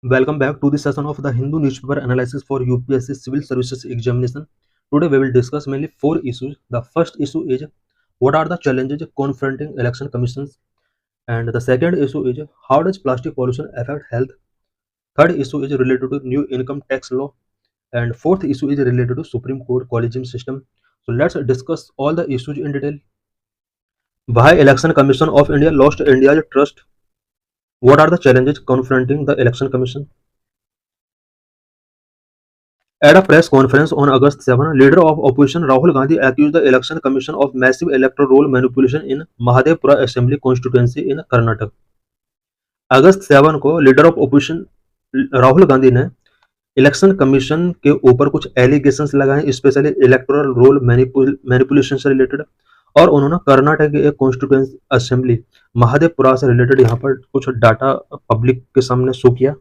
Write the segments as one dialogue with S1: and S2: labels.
S1: Welcome back to the session of the Hindu newspaper analysis for UPSC Civil Services Examination. Today we will discuss mainly four issues. The first issue is what are the challenges confronting election commissions, and the second issue is how does plastic pollution affect health. Third issue is related to new income tax law, and fourth issue is related to Supreme Court collegium system. So let's discuss all the issues in detail. Why Election Commission of India lost India's trust? What are the challenges confronting the Election Commission? At a press conference on August 7, leader of opposition Rahul Gandhi accused the Election Commission of massive electoral roll manipulation in Mahadevpura Assembly constituency in Karnataka. अगस्त 7 को leader of opposition Rahul Gandhi ने election commission के ऊपर कुछ allegations लगाए, specially electoral roll manipulation से related, और उन्होंने कर्नाटक के एक कॉन्स्टिट्यूएंसी असेंबली महादेवपुरा से रिलेटेड यहाँ पर कुछ डाटा पब्लिक के सामने शो किया.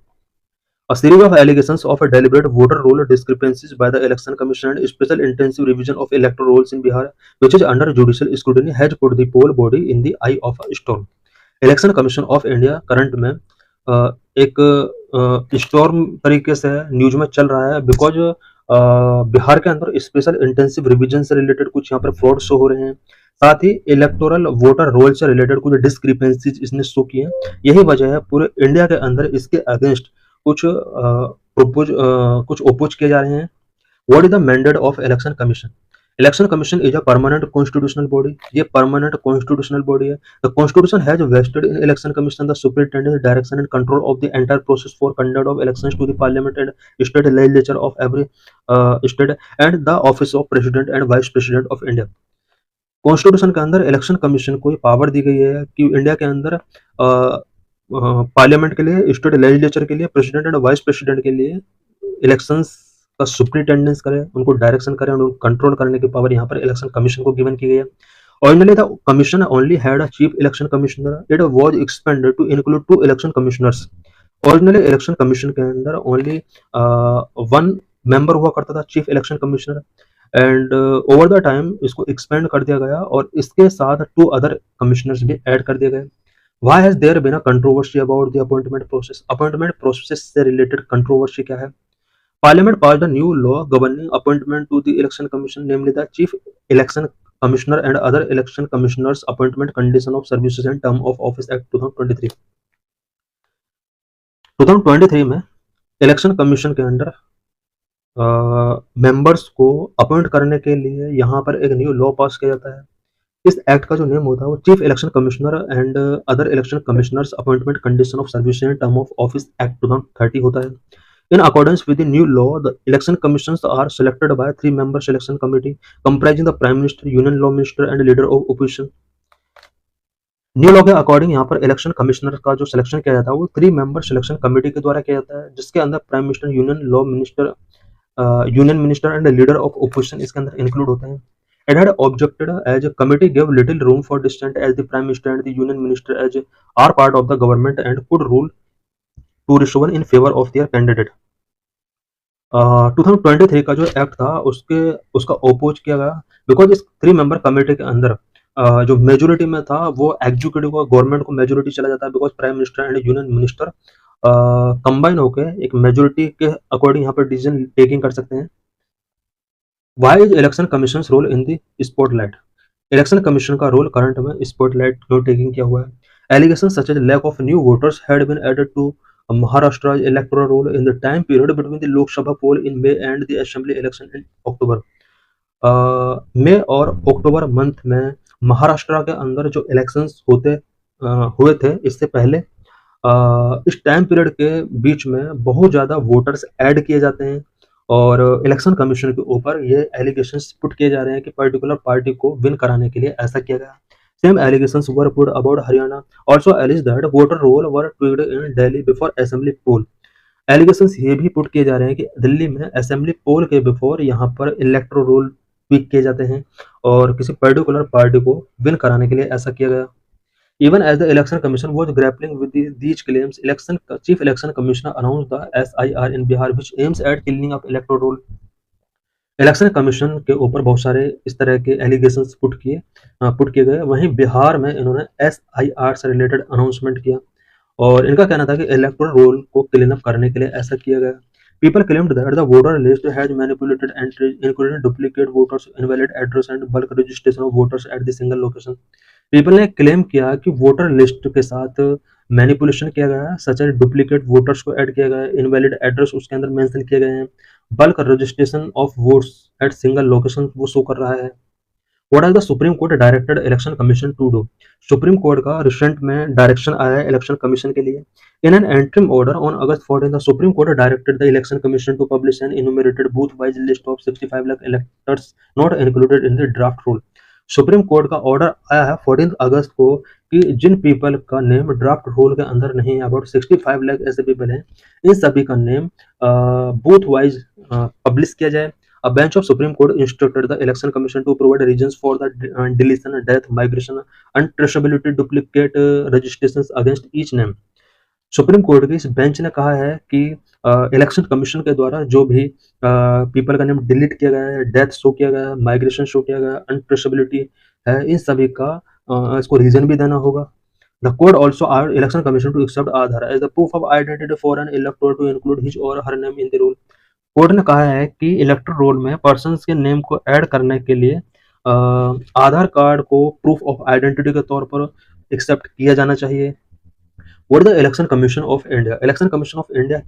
S1: A series of allegations of a deliberate voter roll discrepancies by the Election Commission and special intensive revision of electoral rolls in Bihar, which is under judicial scrutiny, has put the poll body in the eye of a storm. Election Commission of India current में एक storm तरीके से news में चल रहा है, because Bihar के अंदर स्पेशल इंटेंसिव रिविजन से रिलेटेड कुछ यहाँ पर फ्रॉड शो हो रहे हैं, साथ ही इलेक्टोरल वोटर रोल से रिलेटेड कुछ डिस्क्रिपेंसीज इसने शो किए. यही वजह है पूरे इंडिया के अंदर इसके अगेंस्ट कुछ ओपोज किए जा रहे हैं. What is the mandate of election commission? Election commission is a permanent constitutional body. ये परमानेंट कॉन्स्टिट्यूशनल बॉडी है. The constitution has vested in election commission the superintendence direction and control of the entire process for conduct of elections to the parliament and state legislature of every state and the office of president and vice president of India. Constitution के अंदर election commission को power दी गई है कि India के अंदर parliament के लिए, स्टेट लेजिस्लेचर के लिए, प्रेसिडेंट एंड वाइस प्रेसिडेंट के लिए इलेक्शंस का सुपरिटेंडेंस करे, उनको डायरेक्शन करे, उनको कंट्रोल करने की पावर यहाँ पर इलेक्शन कमीशन को गिवन की गई है. Originally, the commission only had a chief election commissioner. It was expanded to include 2 election commissioners. Originally, election commission के अंदर only one member हुआ करता था, chief election commissioner, and over the time इसको expand कर दिया गया और इसके साथ 2 other commissioners भी add कर दिए गए. Why has there been a controversy about the appointment process? Appointment process से related controversy क्या है? Parliament passed a new law governing appointment to the Election Commission, namely the Chief Election Commissioner and other election commissioners appointment, condition of services and term of office Act 2023. 2023 में election commission के under members को appoint करने के लिए यहाँ पर एक new law पास किया जाता है. इस एक्ट का जो नेम होता है वो chief election commissioner and other election commissioners appointment, condition of service and term of office act 2030 होता है. In accordance with the new law, the election commissions are selected by 3-member selection committee comprising the Prime Minister, Union Law Minister, and leader of opposition. New law के according यहाँ पर election commissioner का जो selection किया जाता है वो 3-member selection committee के द्वारा किया जाता है, जिसके अंदर prime minister, union law minister, union minister and leader of opposition इसके अंदर इंक्लूड होते हैं. It had objected as a committee gave little room for dissent as the prime minister and the union minister as are part of the government and could rule to resolve in favor of their candidate. 2023 का जो act था उसका oppose किया गया, because इस 3-member committee के अंदर जो मेजोरिटी में था वो एग्जीक्यूटिव को, गवर्नमेंट को मेजोरिटी चला जाता है, because prime minister and union minister combine होकर एक मेजोरिटी के अकॉर्डिंग यहाँ पर डिसीजन टेकिंग कर सकते हैं. Why is election commission's role in the spotlight? Election commission का रोल करंट में स्पॉटलाइट क्यों टेकिंग किया हुआ है? Allegations such as lack of new voters had been added to Maharashtra's electoral roll in the time period between the Lok Sabha poll in May and the assembly election in October. मई और अक्टूबर month में महाराष्ट्र के अंदर जो elections हुए थे इससे पहले इस टाइम पीरियड के बीच में बहुत ज़्यादा वोटर्स ऐड किए जाते हैं और इलेक्शन कमीशन के ऊपर ये एलिगेशंस पुट किए जा रहे हैं कि पर्टिकुलर पार्टी को विन कराने के लिए ऐसा किया गया. Same allegations were put about Haryana, also alleges that voter roll were tweaked in Delhi before assembly poll. Allegations ये भी पुट किए जा रहे हैं कि दिल्ली में असेंबली पोल के बिफोर यहाँ पर इलेक्टोरल रोल ट्वीक किए जाते हैं और किसी पर्टिकुलर पार्टी को विन कराने के लिए ऐसा किया गया. Even as the election commission was grappling with these claims, chief election commissioner announced the SIR in Bihar, which aims at cleaning up electoral roll. Election commission के ऊपर बहुत सारे इस तरह के एलिगेशंस पुट किए गए. वहीं बिहार में इन्होंने SIR से रिलेटेड अनाउंसमेंट किया और इनका कहना था कि इलेक्टोरल रोल को क्लीन अप करने के लिए ऐसा किया गया। People claimed that the voter list has manipulated entries including duplicate voters, invalid address and bulk registration of voters at the single location. People ने क्लेम किया कि वोटर लिस्ट के साथ मैनिपुलेशन किया गया है, सच एज डुप्लीकेट वोटर्स को add किया गया है, इनवैलिड एड्रेस उसके अंदर मेंशन किए गए हैं, bulk registration of votes at single location वो शो कर रहा है। What are the supreme court directed election commission to do? Supreme court का रिसेंट में डायरेक्शन आया है इलेक्शन कमीशन के लिए। In an interim order on August 14 the supreme court directed the election commission to publish an enumerated booth wise list of 65 lakh electors not included in the draft roll. Supreme court का order आया है 14 अगस्त को कि जिन people का name draft rule के अंदर नहीं है, अबाउट 65 लाख ऐसे पीपल हैं, इन सभी का नेम बूथ वाइज पब्लिश किया जाए। A bench of Supreme Court instructed the Election Commission to provide reasons for the deletion, death, migration, untraceability, duplicate registrations against each name. Supreme court की इस bench ने कहा है कि इलेक्शन कमीशन के द्वारा जो भी पीपल का नेम डिलीट किया गया है, डेथ शो किया गया है, माइग्रेशन शो किया गया है, अनट्रेसेबिलिटी है, इन सभी का इसको रीजन भी देना होगा। The court also asked election commission to accept Aadhaar as the proof of identity for an elector to include his or her name in the roll. Court ने कहा है कि इलेक्टोरल रोल में पर्सन के name को add करने के लिए आधार कार्ड को प्रूफ ऑफ आइडेंटिटी के तौर पर एक्सेप्ट किया जाना चाहिए। What the election commission of India? Election commission of India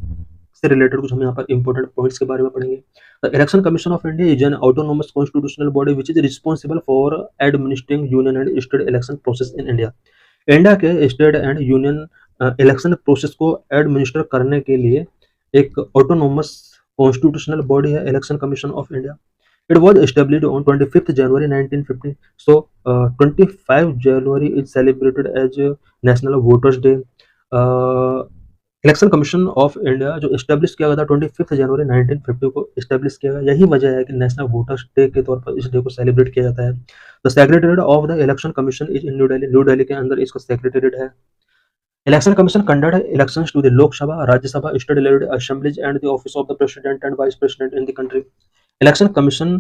S1: से रिलेटेड कुछ हम यहाँ पर इंपॉर्टेंट पॉइंट्स के बारे में पढ़ेंगे। The election commission of India is an autonomous constitutional body which is responsible for administering union and state election process in India. India के state and union election process को एडमिनिस्टर करने के लिए एक ऑटोनोमस कॉन्स्टिट्यूशनल बॉडी है election commission of India. It was established on 25 January 1950। So 25 January is celebrated as national voters day. Election commission of India जो establish किया गया था 25 जनवरी 1950 को एस्टेब्लिश किया गया, यही वजह है कि नेशनल वोटर्स डे के तौर पर इस डे को सेलिब्रेट किया जाता है। The secretariat of the election commission is in new Delhi. New Delhi के अंदर इसका सेक्रेटेरिएट है। Election Commission conduct elections to the Lok Sabha, Rajya Sabha, state legislative assemblies and the office of the president and vice president in the country. Election Commission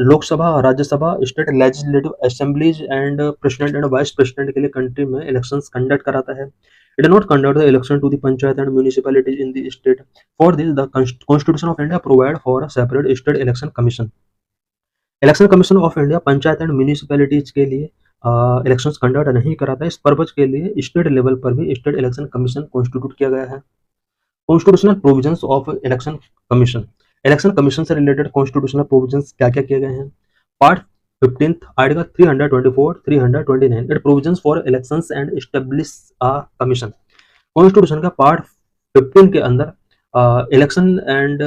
S1: लोक Sabha, Rajya Sabha, state legislative assemblies and president and vice president के लिए country में elections conduct कराता है। It do not conduct the election to the panchayat and municipalities in the state. For this the constitution of India provide for a separate state election commission. Election commission of India panchayat and municipalities के लिए elections conduct नहीं कराता है। इस purpose के लिए state level पर भी स्टेट इलेक्शन कमीशन कॉन्स्टिट्यूट किया गया है। Constitutional provisions of election commission. Election commission से रिलेटेड कॉन्स्टिट्यूशनल प्रोविजंस क्या क्या किए गए हैं? Part 15 article 324 329 it provisions for elections and establish a commission. Constitution का पार्ट 15 के अंदर election and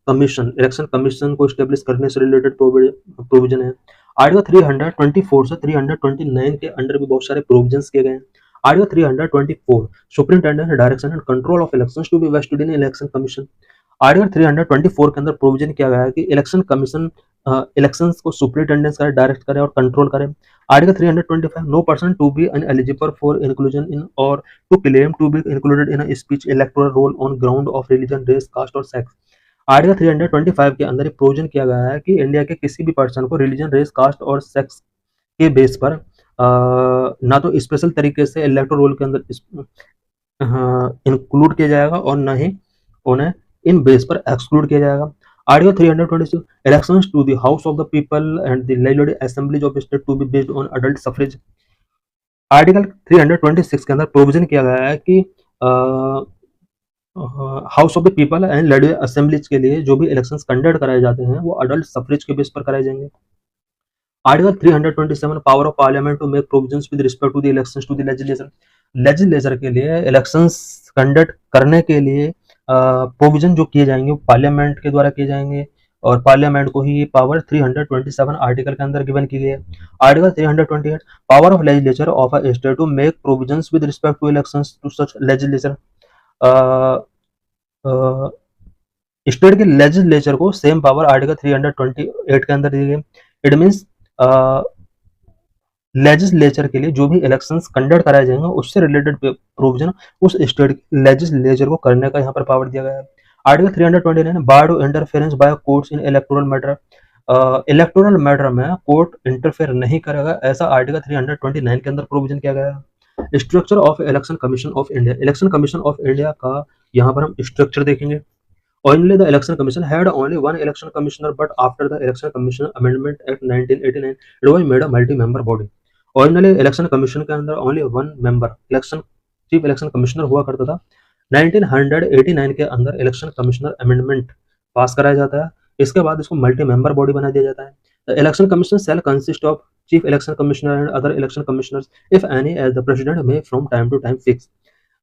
S1: commission, election commission को एस्टेब्लिश करने से रिलेटेड प्रोविजन है। आर्टिकल 324 से 329 के अंडर भी बहुत सारे प्रोविजंस किए गए हैं। Article 324 superintendent direction and control of elections to be vested in election commission. Article 324 के अंदर प्रोविजन किया गया है कि इलेक्शन कमीशन इलेक्शंस को सुपरिंटेंडेंट करे, डायरेक्ट करे और कंट्रोल करे। Article 325 no person to be uneligible for inclusion in और to claim to be included in a speech electoral roll on ground of religion, race, caste और sex. Article 325 के अंदर provision किया गया है कि इंडिया के किसी भी पर्सन को रिलीजन, रेस, कास्ट और सेक्स के बेस पर ना तो स्पेशल तरीके से इलेक्टोरल रोल के अंदर इंक्लूड किया जाएगा और ना ही उन्हें इन बेस पर एक्सक्लूड किया जाएगा। Article 326 elections to the house of the people and the legislative assemblies of state to be based on adult suffrage. Article 326 के अंदर प्रोविजन किया गया है कि house of the people and legislative assemblies के लिए जो भी इलेक्शंस कंडक्ट कराए जाते हैं वो अडल्ट सफरेज के बेस पर कराए जाएंगे। Article 327 power of parliament to make provisions with respect to the elections to the legislature. Legislature के लिए इलेक्शंस कंडक्ट करने के लिए प्रोविजन जो किए जाएंगे वो पार्लियामेंट के द्वारा किए जाएंगे और पार्लियामेंट को ही पावर 327 आर्टिकल के अंदर गिवन की गई है। Article 328 power of legislature of a state to make provisions with respect to elections to such legislature. State के लेजिस्लेचर को सेम पावर आर्टिकल 328 के अंदर दी गई। इट मीन्स लेजिस्लेचर के लिए जो भी इलेक्शंस कंडक्ट कराए जाएंगे उससे रिलेटेड प्रोविजन उस स्टेट लेजिस्लेचर को करने का यहाँ पर पावर दिया गया है। Article 329 bar to interference by courts in electoral matter. Electoral matter में कोर्ट इंटरफेयर नहीं करेगा, ऐसा आर्टिकल 329 के अंदर प्रोविजन किया गया है। Structure of election commission of India, election commission of India का यहाँ पर हम स्ट्रक्चर देखेंगे। Originally, the Election Commission had only one election commissioner, but after the Election Commission Amendment Act 1989, it was made a multi-member body. Originally, Election Commission के अंदर only one member, election chief election commissioner हुआ करता था। 1989 के अंदर Election Commissioner Amendment पास कराया जाता है। इसके बाद इसको मल्टी मेंबर बॉडी बना दिया जाता है। The Election Commission shall consist of chief election commissioner and other election commissioners, if any, as the president may from time to time fix.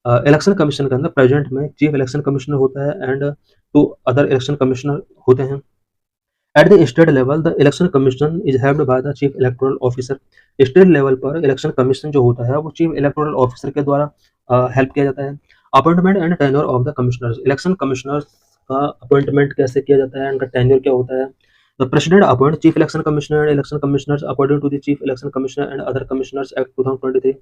S1: Election commission के अंदर प्रेजेंट में चीफ इलेक्शन कमिश्नर होता है and two other election commissioner होते हैं। At the state level the election commission is held by the chief electoral officer. State level पर election commission जो होता है वो चीफ इलेक्टोरल ऑफिसर के द्वारा हेल्प किया जाता है। Appointment and tenure of the commissioners, election commissioners का अपॉइंटमेंट कैसे किया जाता है, उनका टेन्योर क्या होता है। The president appoint chief election commissioner and election commissioners according to the chief election commissioner and other commissioners act 2023।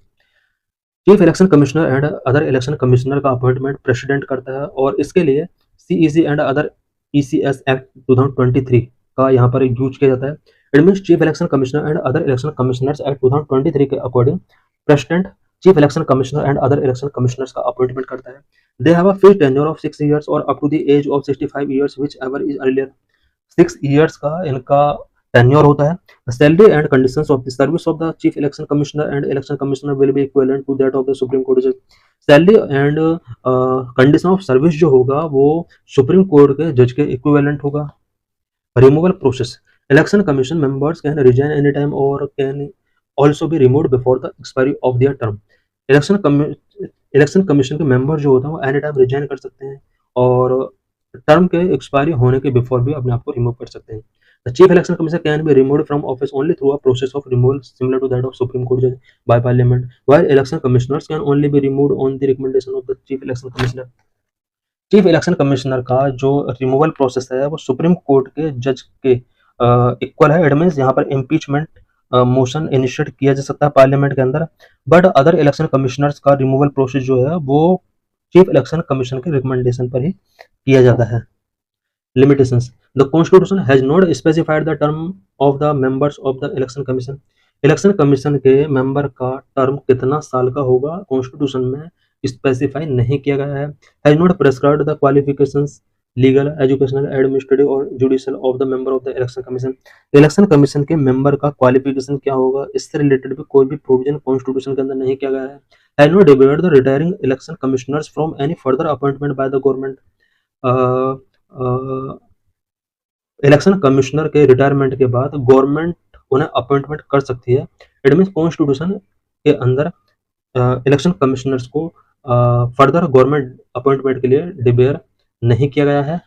S1: Chief election commissioner and other election commissioner का अपॉइंटमेंट प्रेसिडेंट करता है और इसके लिए CEC and other ECs act 2023 का यहाँ पर use किया जाता है। It means chief election commissioner and other election commissioners act 2023 के according president chief election commissioner and other election commissioners का अपॉइंटमेंट करता है। They have a fixed tenure of 6 years और up to the age of 65 years whichever is earlier. 6 years का इनका tenure होता है। The salary and conditions of the service of the chief election commissioner and election commissioner will be equivalent to that of the Supreme Court judge. Salary and condition of service जो होगा वो supreme court के जज के equivalent होगा। Removal process, election commission members can resign any time और can also be removed before the expiry of their term. Election commission के member जो होता है वो एनी टाइम रिजाइन कर सकते हैं और टर्म के एक्सपायरी होने के बिफोर भी अपने आप को रिमूव कर सकते हैं। The chief election commissioner can be removed from office only through a process of removal similar to that of Supreme Court judge by Parliament, while election commissioners can only be removed on the recommendation of the chief election commissioner. Chief election commissioner का जो removal process है वो supreme court के जज के equal है। It means यहाँ पर इम्पीचमेंट मोशन इनिशिएट किया जा सकता है पार्लियामेंट के अंदर, बट अदर इलेक्शन कमिश्नर्स का रिमूवल प्रोसेस जो है वो चीफ इलेक्शन कमीशन के रिकमेंडेशन पर ही किया जाता है। Limitations. The Constitution has not specified the term of the members of the Election Commission. Election commission के मेंबर का टर्म कितना साल का होगा कॉन्स्टिट्यूशन में स्पेसिफाई नहीं किया गया है। Has not prescribed the qualifications legal, educational, administrative और judicial of the member of the election commission. Election commission के मेंबर का क्वालिफिकेशन क्या होगा इससे रिलेटेड भी कोई भी प्रोविजन कॉन्स्टिट्यूशन के अंदर नहीं किया गया है। Has not debated the retiring election commissioners from any further appointment by the government. Election commissioner के रिटायरमेंट के बाद गवर्नमेंट उन्हें अपॉइंटमेंट कर सकती है। इट मीन्स कॉन्स्टिट्यूशन के अंदर इलेक्शन कमिश्नर्स को फर्दर गवर्नमेंट अपॉइंटमेंट के लिए डिबेयर नहीं किया गया है।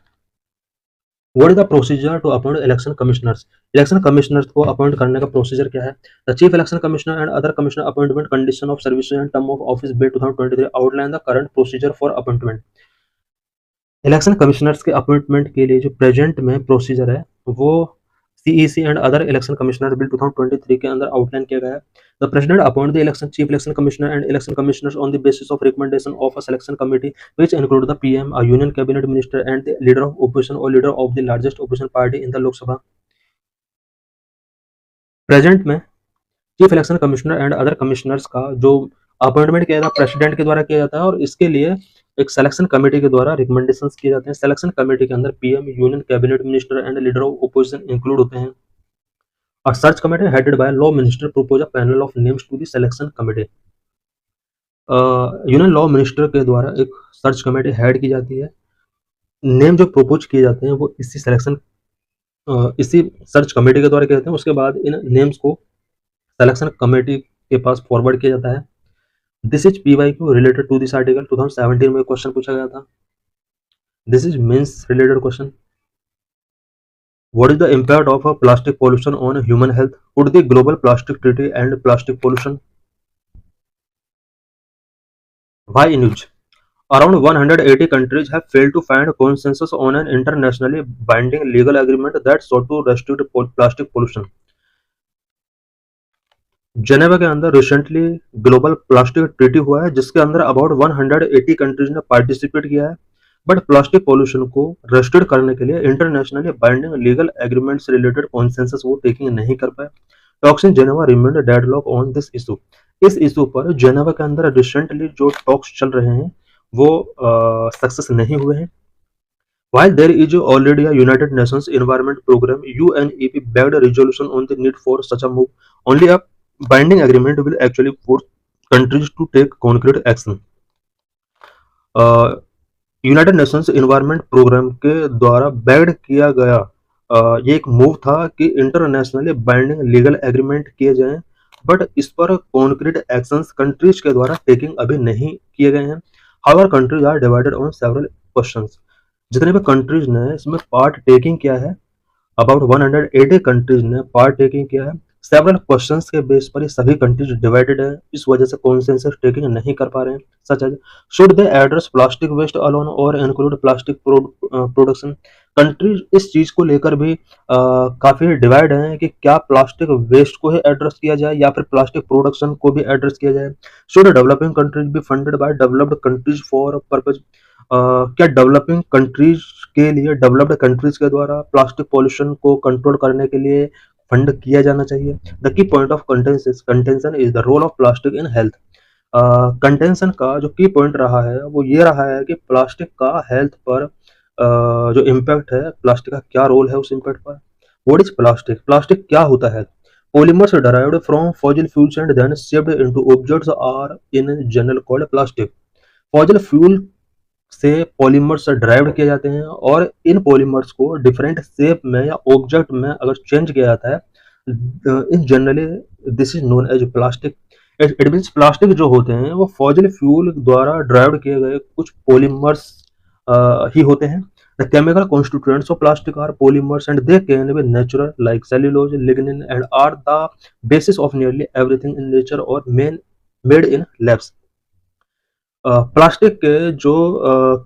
S1: What is the procedure to appoint election commissioners, election commissioners को अपॉइंट करने का प्रोसीजर क्या है। The chief election commissioner and other commissioner appointment condition of service and term of office bill 2023 outline the current procedure for appointment. Election commissioners के appointment के लिए जो present में प्रोसीजर है वो CEC and other election commissioner bill 2023 के अंदर outline किया गया है। The president appoint the election chief election commissioner and election commissioners on the basis of recommendation of a selection committee which include the PM, a union cabinet minister and the leader of opposition और leader of the largest opposition party in the Lok Sabha. Present में chief election commissioner and other commissioners का जो appointment किया जाता है president के द्वारा किया जाता है और इसके लिए एक सिलेक्शन कमेटी के द्वारा रिकमेंडेशंस किए जाते हैं। सिलेक्शन कमेटी के अंदर PM, union cabinet minister and leader of opposition include होते हैं। और search committee headed by law minister propose a panel of names to the selection committee. Union law minister के द्वारा एक सर्च कमेटी हेड की जाती है। नेम जो प्रपोज किए जाते हैं वो इसी सर्च कमेटी के द्वारा किए जाते हैं। उसके बाद इन नेम्स को सिलेक्शन कमेटी के पास फॉरवर्ड किया जाता है। This is PYQ related to this article. 2017 में क्वेश्चन पूछा गया था। This is mains related question. What is the impact of a plastic pollution on human health? Could the global plastic treaty end plastic pollution? Why news? Around 180 countries have failed to find consensus on an internationally binding legal agreement that sought to restrict plastic pollution. Geneva के अंदर recently global plastic treaty हुआ है जिसके अंदर about 180 countries ने participate किया है, but plastic pollution को रेस्ट्रिक्ट करने के लिए internationally binding legal agreements related consensus वो टेकिंग नहीं कर पाए। Talks in Geneva remained deadlock on this issue. इस इशू पर जेनेवा के अंदर रिसेंटली जो टॉक्स चल रहे हैं वो सक्सेस नहीं हुए हैं। While there is already a United Nations Environment Program, UNEP backed a resolution on the need for such a move. Only a binding agreement will actually force countries to take concrete action. United Nations environment programme के द्वारा backed किया गया ये एक move था कि internationally binding legal agreement किए जाएं, बट इस पर कॉन्क्रीट एक्शंस कंट्रीज के द्वारा टेकिंग अभी नहीं किए गए हैं। However countries are divided on several questions. जितने भी कंट्रीज ने इसमें पार्ट टेकिंग किया है, अबाउट 180 कंट्रीज ने पार्ट टेकिंग किया है। सेवरल क्वेश्चंस के बेस पर ये सभी कंट्रीज डिवाइडेड है, इस वजह से कॉन्सेंसस टेकिंग नहीं कर पा रहे हैं। Such as should they address plastic waste alone or include plastic production. Countries इस चीज को लेकर भी काफी डिवाइड हैं कि क्या प्लास्टिक वेस्ट को ही एड्रेस किया जाए या फिर प्लास्टिक प्रोडक्शन को भी एड्रेस किया जाए। Should developing countries B funded by developed countries for purpose. क्या डेवलपिंग कंट्रीज के लिए डेवलप्ड कंट्रीज के द्वारा प्लास्टिक पॉल्यूशन को कंट्रोल करने के लिए फंड किया जाना चाहिए। The key point of contention is the role of plastic in health. Contention का जो की पॉइंट रहा है वो ये रहा है कि प्लास्टिक का हेल्थ पर जो इम्पैक्ट है, प्लास्टिक का क्या रोल है उस इम्पैक्ट पर। What is plastic? प्लास्टिक क्या होता है? Polymers derived from fossil fuels and then shaped into objects are in general called plastic। Fossil fuel से पॉलीमर्स ड्राइव किए जाते हैं और इन पॉलीमर्स को डिफरेंट शेप में या ऑब्जेक्ट में अगर चेंज किया जाता है, in generally this is known as plastic. It means plastic जो होते हैं वो फॉसिल फ्यूल द्वारा ड्राइव किए गए कुछ पॉलीमर्स ही होते हैं। The chemical constituents of plastic are polymers and they can be natural like cellulose, lignin and are the basis of nearly everything in nature or made in labs. Plastic के जो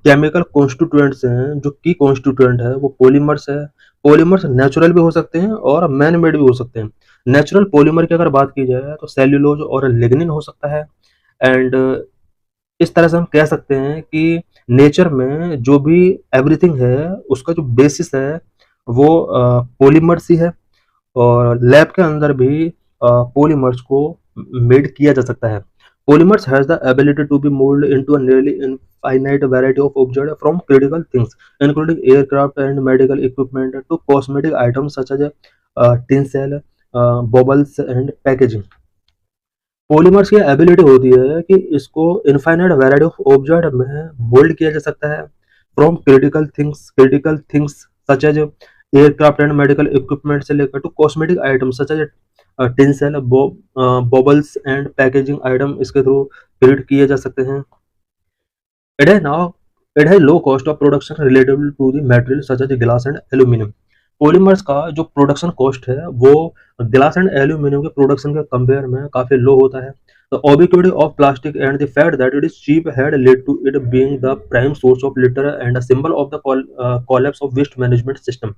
S1: chemical constituents हैं, जो की constituent है वो polymers है। Polymers natural भी हो सकते हैं और मैन मेड भी हो सकते हैं। नेचुरल पॉलीमर की अगर बात की जाए तो सेल्यूलोज और लिग्निन हो सकता है। एंड इस तरह से हम कह सकते हैं कि नेचर में जो भी एवरीथिंग है उसका जो बेसिस है वो पॉलीमर्स ही है, और लैब के अंदर भी पॉलीमर्स को मेड किया जा सकता है। Polymers has the ability to be molded into a nearly infinite variety of objects, from critical things, including aircraft and medical equipment, to cosmetic items such as tinsel, bubbles and packaging। Polymers की ability होती है कि इसको infinite variety of object में mould किया जा सकता है, from critical things such as aircraft and medical equipment से लेकर to cosmetic item such as tinsel, bubbles and packaging item इसके थ्रू क्रिएट किए जा सकते हैं। इट है नाउ इट है low cost of production relatable to the material such as glass and aluminium. Polymers का जो प्रोडक्शन कॉस्ट है वो ग्लास एंड एल्यूमिनियम के प्रोडक्शन के कंपेयर में काफी लो होता है। The ubiquity of plastic and the fact that it is cheap had led to it being the prime source of litter and a symbol of the collapse of waste management system।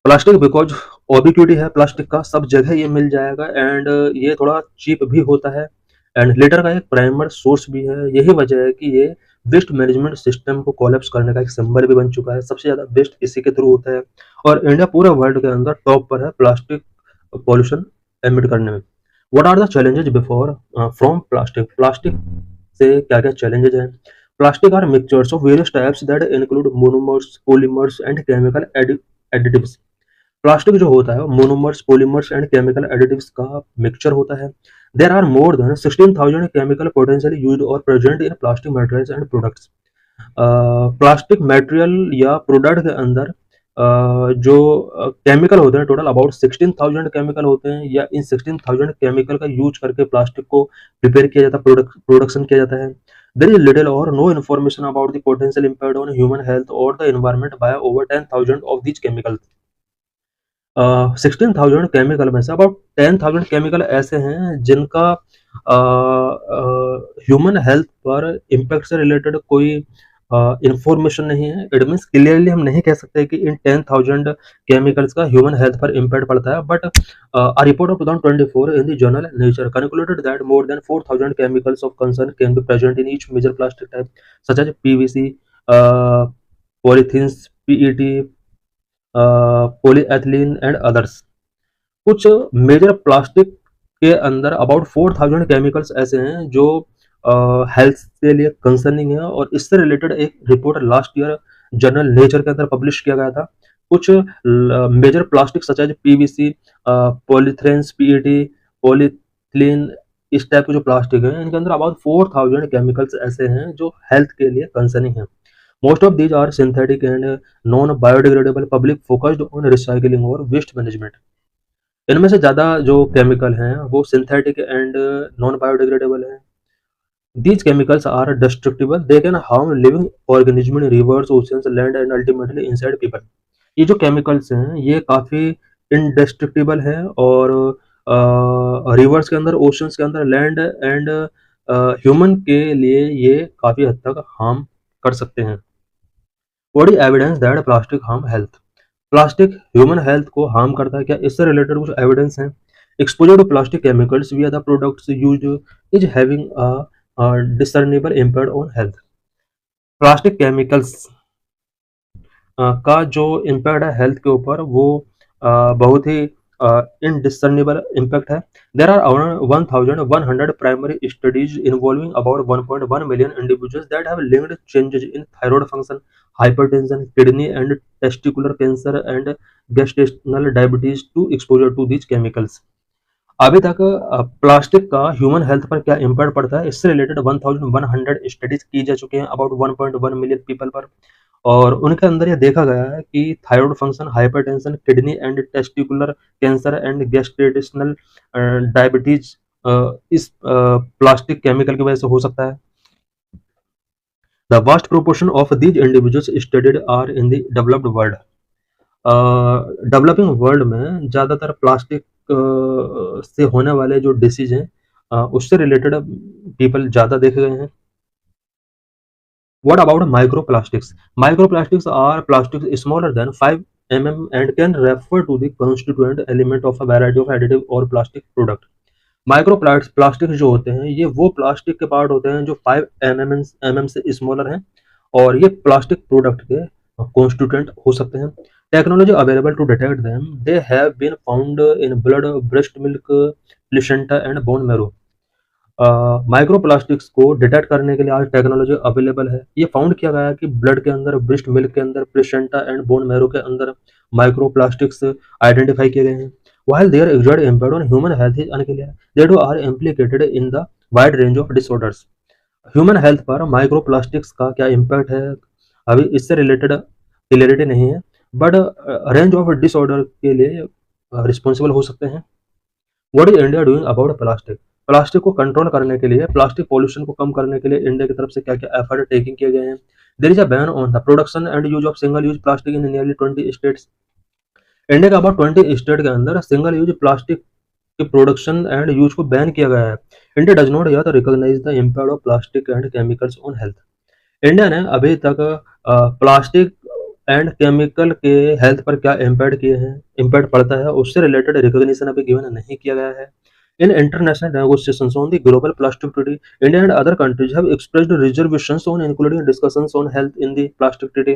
S1: Plastic because ubiquity है plastic का, सब जगह ये मिल जाएगा and ये थोड़ा cheap भी होता है एंड लिटर का एक प्राइमर सोर्स भी है। यही वजह है कि ये वेस्ट मैनेजमेंट सिस्टम को कोलैप्स करने का एक सिंबल भी बन चुका है। सबसे ज्यादा वेस्ट इसी के थ्रू होता है और इंडिया पूरे वर्ल्ड के अंदर टॉप पर है प्लास्टिक पॉल्यूशन एमिट करने में। What are the challenges before from plastic? Plastic से क्या क्या चैलेंजेस हैं? Plastic are mixtures of various types that include monomers, polymers and chemical additives. Plastic जो होता है monomers, polymers and chemical additives का मिक्सचर होता है। There are more than 16,000 chemical potentially used और present in plastic materials and products. Plastic material या product के अंदर जो केमिकल होते हैं टोटल अबाउट 16,000 केमिकल होते हैं, या इन 16,000 केमिकल का यूज करके प्लास्टिक को प्रिपेयर किया जाता है, प्रोडक्शन किया जाता है। There is little or no information about the potential impact on human health or the environment by over 10,000 of these chemicals। 16,000 chemical में से अबाउट 10,000 केमिकल ऐसे हैं जिनका ह्यूमन हेल्थ पर इम्पैक्ट से रिलेटेड कोई इंफॉर्मेशन नहीं है। इट मीन्स क्लियरली हम नहीं कह सकते कि इन 10,000 केमिकल्स का ह्यूमन हेल्थ पर इम्पैक्ट पड़ता है, but a report of 2024 in the journal Nature concluded that more than 4,000 chemicals of concern can be present in each major plastic type such as PVC, polythenes, PET, polyethylene and others। कुछ major plastic के अंदर about 4000 chemicals ऐसे हैं जो health के लिए concerning है, और इससे रिलेटेड एक report last year journal nature के अंदर पब्लिश किया गया था। कुछ major plastic such as PVC, polythenes, PET, polyethylene, इस टाइप के जो प्लास्टिक हैं इनके अंदर अबाउट 4000 केमिकल्स ऐसे हैं जो हेल्थ के लिए कंसर्निंग है। Most of these are synthetic and non biodegradable, public focused on recycling और वेस्ट मैनेजमेंट। इनमें से ज़्यादा जो केमिकल हैं वो सिंथेटिक एंड नॉन बायोडिग्रेडेबल हैं। These chemicals are destructible. They can harm living organisms in rivers, oceans, land and ultimately inside people. ये जो केमिकल्स हैं ये काफ़ी इंडेस्ट्रक्टिबल हैं और रिवर्स के अंदर, ओशंस के अंदर, लैंड एंड ह्यूमन के लिए ये काफ़ी हद तक हार्म कर सकते हैं। What is evidence that plastic harm health? Plastic human health को हार्म करता है क्या? इससे रिलेटेड कुछ एविडेंस हैं। Exposure to plastic chemicals via the products used is having a discernible impact on health. Plastic chemicals का जो इम्पैक्ट है हेल्थ के ऊपर वो बहुत ही इनडिसर्निबल इम्पैक्ट है। There are around 1100 primary studies involving about 1.1 million individuals that have linked changes in thyroid function, hypertension, kidney and testicular cancer and gestational diabetes to exposure to these chemicals. अभी तक plastic का human health पर क्या impact पड़ता है, इससे related 1100 studies की जा चुकी हैं अबाउट 1.1 मिलियन पीपल पर, और उनके अंदर ये देखा गया है कि thyroid function, hypertension, kidney and testicular cancer and gestational diabetes इस प्लास्टिक केमिकल की वजह से हो सकता है। The vast proportion of these individuals studied are in the developed world. Developing world में ज़्यादातर प्लास्टिक से होने वाले जो डिसीज हैं उससे रिलेटेड पीपल ज़्यादा देखे गए हैं। What about microplastics? Microplastics are plastics smaller than 5 mm and can refer to the constituent element of a variety of additive or plastic product. Microplastic जो होते हैं ये वो प्लास्टिक के पार्ट होते हैं जो 5 mm से स्मॉलर हैं, और ये प्लास्टिक प्रोडक्ट के कॉन्स्टिट्यूएंट हो सकते हैं। Technology available to detect them, they have been found in blood, breast milk, placenta and bone marrow. Microplastics को डिटेक्ट करने के लिए आज टेक्नोलॉजी अवेलेबल है। ये फाउंड किया गया है कि ब्लड के अंदर, ब्रेस्ट मिल्क के अंदर, प्लेसेंटा एंड बोन मैरो के अंदर माइक्रोप्लास्टिक्स आइडेंटिफाई किए गए हैं। While their exact impact on human health is unclear, they too are implicated in the wide range of disorders. Human health पर माइक्रोप्लास्टिक्स का क्या इम्पैक्ट है अभी इससे रिलेटेड क्लियरिटी नहीं है, बट रेंज ऑफ डिसऑर्डर के लिए रिस्पॉन्सिबल हो सकते हैं। What is India doing about plastic? Plastic को कंट्रोल करने के लिए, प्लास्टिक पॉल्यूशन को कम करने के लिए इंडिया की तरफ से क्या क्या एफर्ट टेकिंग किए गए हैं? There is a ban on the production and use of single use plastic in nearly 20 states. India के अबाउट 20 स्टेट के अंदर सिंगल यूज प्लास्टिक के प्रोडक्शन एंड यूज को बैन किया गया है। India does not yet recognise the impact of plastic and chemicals on health. India ने अभी तक प्लास्टिक एंड केमिकल के हेल्थ पर क्या इम्पैक्ट पड़ता है उससे रिलेटेड रिकॉग्निशन अभी गिवन नहीं किया गया है। In international negotiations on the global plastic treaty, India and other countries have expressed reservations on including discussions on health in the plastic treaty.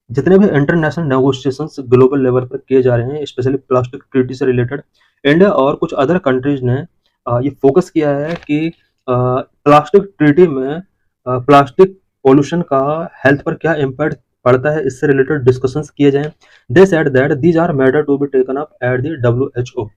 S1: जितने भी इंटरनेशनल नेगोशिएशंस ग्लोबल लेवल पर किए जा रहे हैं स्पेशली प्लास्टिक ट्रीटी से related, India और कुछ अदर कंट्रीज ने ये फोकस किया है कि प्लास्टिक ट्रीटी में प्लास्टिक पोल्यूशन का हेल्थ पर क्या इम्पैक्ट पड़ता है इससे रिलेटेड डिस्कशंस किए जाएं। They said that these are matter to be taken up at the WHO।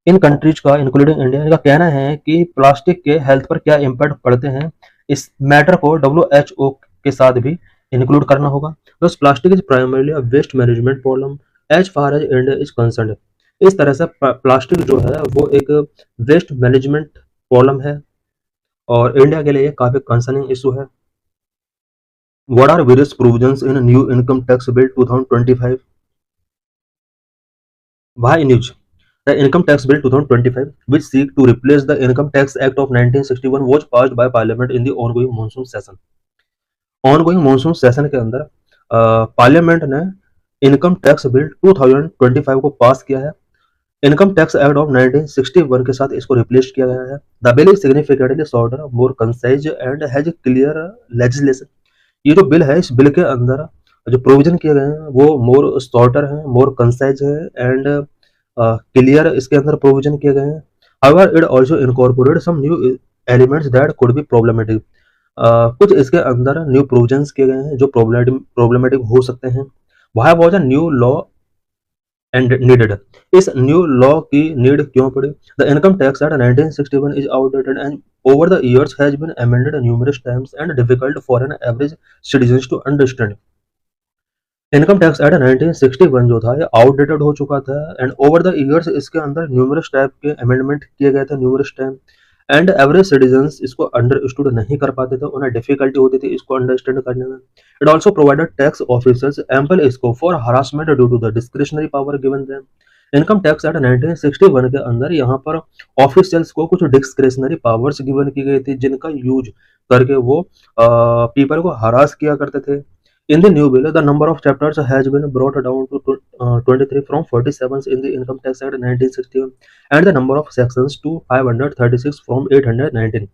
S1: In countries का इंक्लूडिंग इंडिया का कहना है कि प्लास्टिक के हेल्थ पर क्या इम्पैक्ट पड़ते हैं इस मैटर को WHO के साथ भी इंक्लूड करना होगा। बस plastic is primarily a waste management problem as far as India is concerned. इस तरह से प्लास्टिक जो है वो एक वेस्ट मैनेजमेंट प्रॉब्लम है और इंडिया के लिए काफी कंसर्निंग इशू है। What are various provisions in new income tax bill 2025? Why news? The income tax bill 2025, which seek to replace the Income Tax Act of 1961, was passed by Parliament in the ongoing monsoon session. Ongoing monsoon session के अंदर parliament ने income tax bill 2025 को पास किया है। Income tax act of 1961 के साथ इसको replace किया गया है। The bill is significantly shorter, more concise and has clear legislation. ये जो बिल है इस बिल के अंदर जो प्रोविजन किए गए हैं वो मोर शॉर्टर हैं, मोर कंसाइज है एंड क्लियर इसके अंदर प्रोविजन किए गए हैं। However it also incorporate some new elements that could be problematic. कुछ इसके अंदर न्यू प्रोविजंस किए गए हैं जो प्रॉब्लमेटिक हो सकते हैं। Why was a new law and needed, इस न्यू लॉ की नीड क्यों पड़ी? The income tax act 1961 is outdated and over the years has been amended numerous times and difficult for an average citizens to understand। Income tax act 1961 जो था ये outdated हो चुका था एंड ओवर द इयर्स इसके अंदर numerous type के amendment किए गए थे numerous time and average citizens इसको अंडरस्टूड नहीं कर पाते थे, उन्हें डिफिकल्टी होती थी इसको अंडरस्टैंड करने में। It also provided tax officers ample scope for harassment due to the discretionary power given them. Income tax act 1961 के अंदर यहाँ पर ऑफिशियल्स को कुछ डिस्क्रिशनरी पावर्स गिवन की गई थी जिनका यूज करके वो पीपल को हरास किया करते थे। In the new bill, the number of chapters has been brought down to 23 from 47 in the Income Tax Act 1961 and the number of sections to 536 from 819।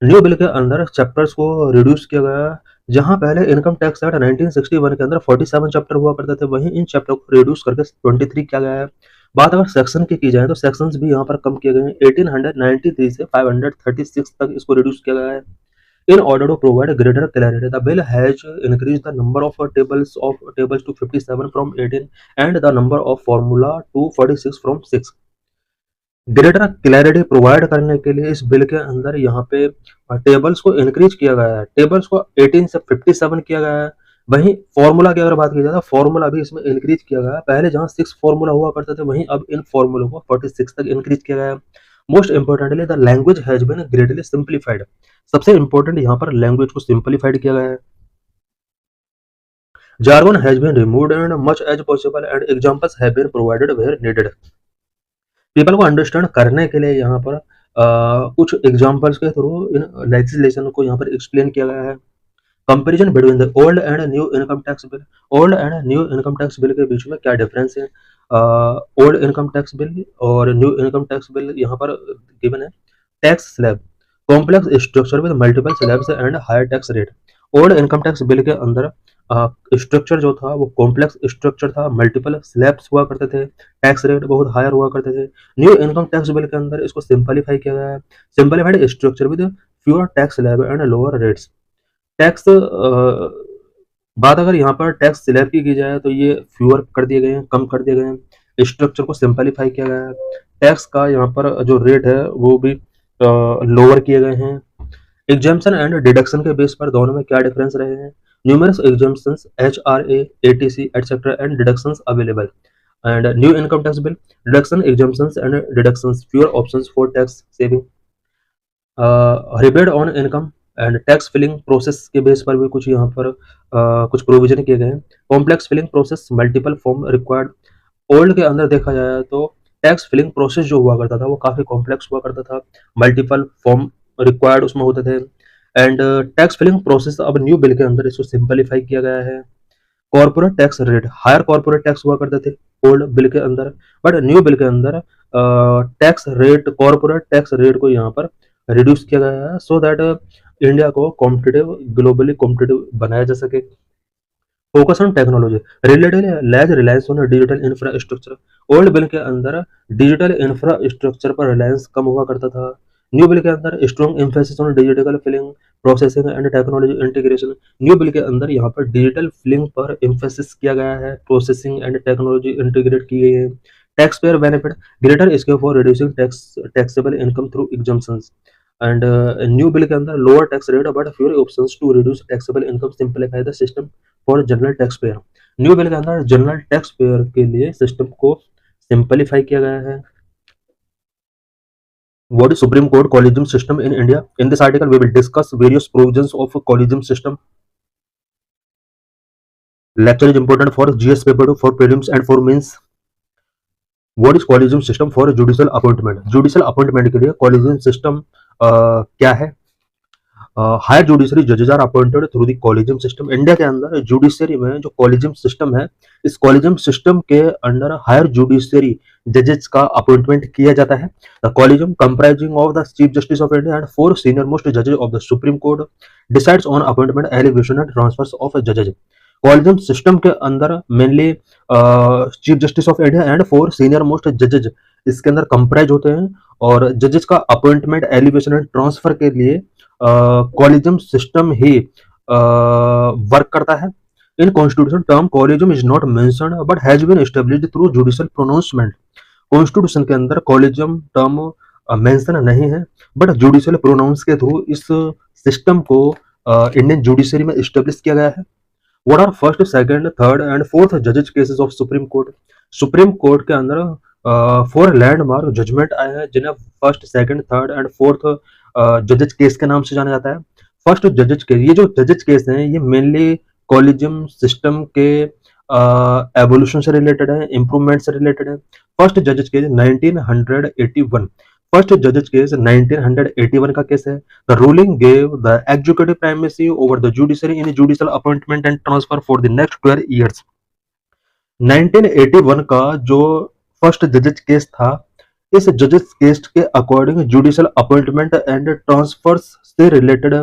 S1: New bill के अंदर chapters को reduce किया गया। जहां पहले इनकम टैक्स एक्ट 1961 के अंदर 47 chapter हुआ करते थे, वहीं इन चैप्टर को रिड्यूस करके 23 किया गया है। बात अगर सेक्शन की जाए तो सेक्शंस भी यहाँ पर कम किए गए हैं। 1893 से 536 तक इसको रिड्यूस किया गया है। In order to provide greater clarity, the bill has increased the number of tables to 57 from 18 and the number of formula to 46 from 6। Greater clarity provide करने के लिए इस बिल के अंदर यहाँ पे टेबल्स को इंक्रीज किया गया है, टेबल्स को 18 से 57 किया गया है। वहीं फॉर्मूला की अगर बात की जाए तो फॉर्मूला भी इसमें इंक्रीज किया गया है। पहले जहाँ 6 फॉर्मूला हुआ करते थे वहीं अब इन फॉर्मूलों को 46 तक इंक्रीज किया गया है। Most importantly the language has been greatly simplified, सबसे इंपॉर्टेंट यहाँ पर लैंग्वेज को सिंप्लीफाइड किया गया है। jargon has been removed and much as possible and examples have been provided where needed। People को अंडरस्टैंड करने के लिए यहाँ पर कुछ एग्जांपल्स के थ्रू इन लेजिस्लेशन को यहाँ पर एक्सप्लेन किया गया है। Comparison between the old and new income tax bill, old and new income tax bill के बीच में क्या डिफरेंस है? ओल्ड इनकम टैक्स बिल और न्यू इनकम टैक्स बिल यहाँ पर गिवन है। Tax slab, complex structure with multiple slabs and higher tax rate. Old income tax bill के अंदर स्ट्रक्चर जो था वो कॉम्प्लेक्स स्ट्रक्चर था, मल्टीपल स्लैब्स हुआ करते थे, टैक्स रेट बहुत हायर हुआ करते थे। न्यू इनकम टैक्स बिल के अंदर इसको सिंपलीफाई किया गया है, simplified structure with fewer tax slab and lower rates. Tax बात अगर यहाँ पर टैक्स स्लैब की जाए तो ये फ्यूअर कर दिए गए हैं, कम कर दिए गए हैं, स्ट्रक्चर को सिंपलीफाई किया गया है। टैक्स का यहाँ पर जो रेट है वो भी लोअर किए गए हैं। एग्जाम्पशन एंड डिडक्शन के बेस पर दोनों में क्या डिफरेंस रहे हैं? Numerous exemptions HRA, ATC etcetera and deductions available and new income tax bill deduction exemptions and deductions fewer options for tax saving. Rebate on income and tax filing process के base पर भी कुछ यहाँ पर कुछ provision किए गए हैं। Complex filing process, multiple form required. Old के अंदर देखा जाए तो टैक्स फिलिंग प्रोसेस जो हुआ करता था वो काफी कॉम्प्लेक्स हुआ करता था, मल्टीपल फॉर्म रिक्वायर्ड उसमें होते थे एंड टैक्स फिलिंग प्रोसेस अब न्यू बिल के अंदर इसको सिंपलीफाई किया गया है। Corporate tax rate, higher corporate tax हुआ करते थे ओल्ड बिल के अंदर, बट न्यू बिल के अंदर tax rate, corporate tax rate को यहाँ पर रिड्यूस किया गया है सो दैट इंडिया को कॉम्पिटिटिव, ग्लोबली कॉम्पिटिटिव बनाया जा सके। Focus on technology, related less reliance on digital infrastructure. Old bill के अंदर डिजिटल इंफ्रास्ट्रक्चर पर रिलायंस कम हुआ करता था, न्यू बिल के अंदर strong emphasis on digital filing, processing and technology integration. New bill के अंदर यहाँ पर डिजिटल फिलिंग पर एम्फेसिस किया गया है, प्रोसेसिंग एंड टेक्नोलॉजी इंटीग्रेट की गई है। Tax payer benefit, greater scope for reducing taxable income through exemptions and new bill के अंदर lower tax rate but fewer options to reduce taxable income, simplify the system for general tax payer. New bill के अंदर general tax pair के लिए system को simplify किया गया है। What is Supreme Court collegium system in India? In this article, we will discuss various provisions of a collegium system. Lecture is important for GS paper 2, for prelims and for mains. What is collegium system for judicial appointment? Judicial appointment के लिए collegium system क्या है? Higher judiciary जजेज are appointed through the collegium system. India के अंदर judiciary में जो collegium system है, इस कॉलेजियम सिस्टम के अंडर हायर जुडिशरी जजेस का अपॉइंटमेंट किया जाता है। The collegium comprising of the chief justice of India and 4 senior most जजेस of the supreme court decides on appointment, elevation and transfers of जजेस। कॉलेजियम सिस्टम के अंदर mainly chief justice of India and 4 senior most जजेज इसके अंदर comprise होते हैं, और जजेस का अपॉइंटमेंट, एलिवेशन एंड ट्रांसफर के लिए कॉलेजियम सिस्टम ही वर्क करता है। In constitution term collegium is not mentioned but has been established through judicial pronouncement. Constitution के अंदर कॉलेजियम टर्म मेंशन नहीं है, बट जुडिशियल प्रोनाउंस के थ्रू इस सिस्टम को इंडियन जुडिशरी में एस्टेब्लिश किया गया है। What are first, second, third and fourth जजेज cases of supreme court? Supreme court के अंदर 4 लैंडमार्क जजमेंट आए हैं जिन्हें first, second, third and fourth जजेज केस के नाम से जाना जाता है। फर्स्ट जजेज केस, ये जो जजेज केस हैं ये मेनली कॉलेजियम सिस्टम के एवोल्यूशन से रिलेटेड है, इंप्रूवमेंट से रिलेटेड है। फर्स्ट जजेज केस 1981, फर्स्ट जजेज केस 1981 का केस है। The ruling gave the executive primacy over the judiciary in judicial appointment and transfer for the next 12 years. 1981 का जो फर्स्ट जजेज केस था, इस जजेज केस के according judicial appointment and transverse से related